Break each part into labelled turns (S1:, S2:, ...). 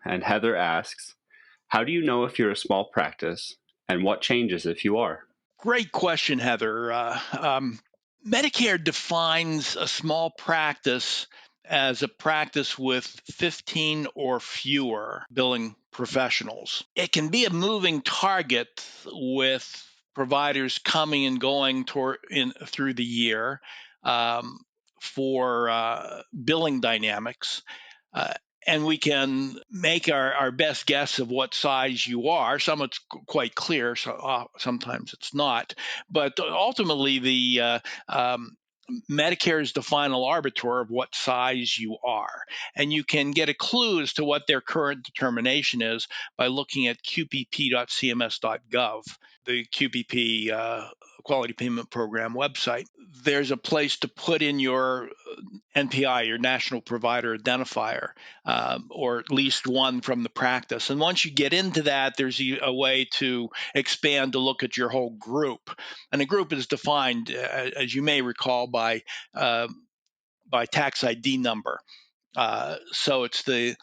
S1: and Heather asks, how do you know if you're a small practice, and what changes if you are?
S2: Great question, Heather. Medicare defines a small practice as a practice with 15 or fewer billing professionals. It can be a moving target with providers coming and going through the year um, for billing dynamics. Uh, and we can make our best guess of what size you are. Some it's quite clear, so sometimes it's not. But ultimately, the Medicare is the final arbiter of what size you are. And you can get a clue as to what their current determination is by looking at qpp.cms.gov, the QPP Quality Payment Program website. There's a place to put in your NPI, your National Provider Identifier, or at least one from the practice. And once you get into that, there's a way to expand to look at your whole group. And a group is defined, as you may recall, uh, by tax ID number. So it's the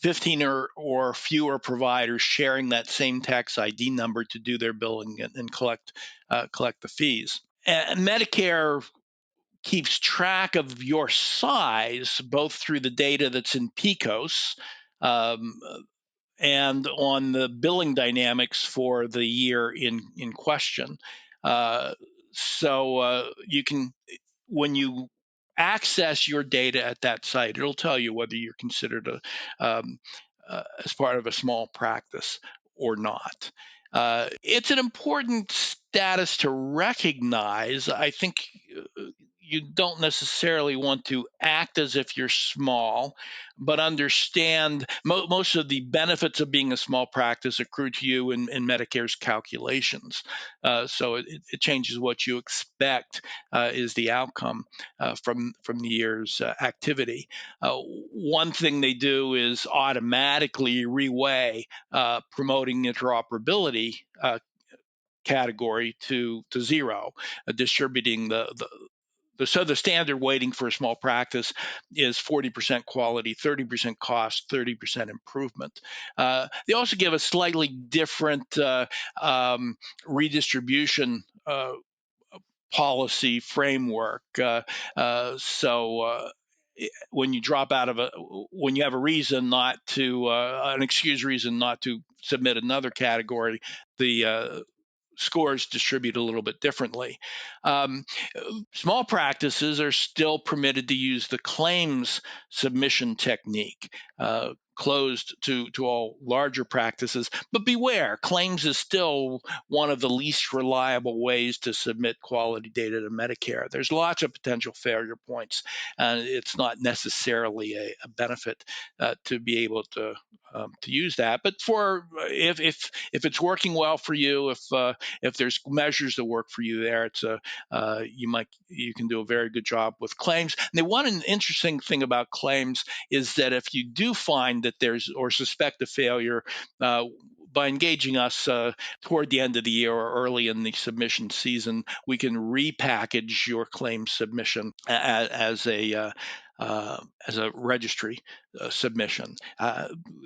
S2: 15 or fewer providers sharing that same tax ID number to do their billing and collect the fees. And Medicare keeps track of your size both through the data that's in PICOS um, and on the billing dynamics for the year in question. Uh, so you can, when you access your data at that site, it'll tell you whether you're considered as part of a small practice or not. It's an important status to recognize. I think you don't necessarily want to act as if you're small, but understand most of the benefits of being a small practice accrue to you in Medicare's calculations. So it changes what you expect is the outcome from the year's activity. One thing they do is automatically reweigh promoting interoperability category to zero, distributing so the standard weighting for a small practice is 40% quality, 30% cost, 30% improvement. They also give a slightly different redistribution policy framework. So when you drop out of when you have a reason not to, an excused reason not to submit another category, the scores distribute a little bit differently. Um, Small practices are still permitted to use the claims submission technique, closed to all larger practices. But beware, claims is still one of the least reliable ways to submit quality data to Medicare. There's lots of potential failure points, and it's not necessarily a benefit to be able to use that. But for if it's working well for you, if there's measures that work for you there, it's a you can do a very good job with claims. And an interesting thing about claims is that if you do find that there's or suspect a failure, by engaging us toward the end of the year or early in the submission season, we can repackage your claim submission as a registry submission,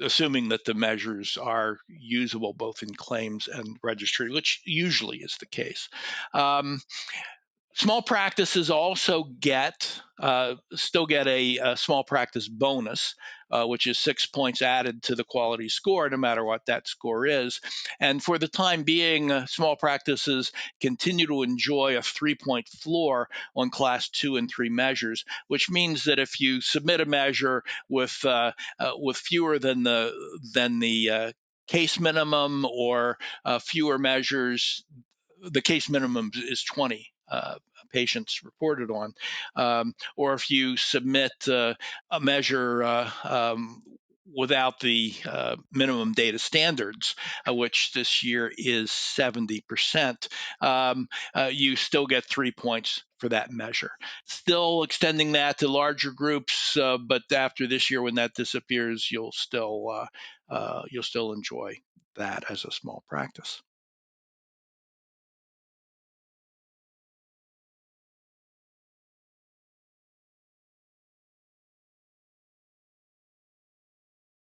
S2: assuming that the measures are usable both in claims and registry, which usually is the case. Small practices also still get a small practice bonus, which is 6 points added to the quality score, no matter what that score is. And for the time being, small practices continue to enjoy a 3-point floor on class 2 and 3 measures, which means that if you submit a measure with fewer than the case minimum or fewer measures, the case minimum is 20 patients reported on. Or if you submit a measure without the minimum data standards, which this year is 70%, you still get 3 points for that measure. Still extending that to larger groups, but after this year, when that disappears, you'll still enjoy that as a small practice.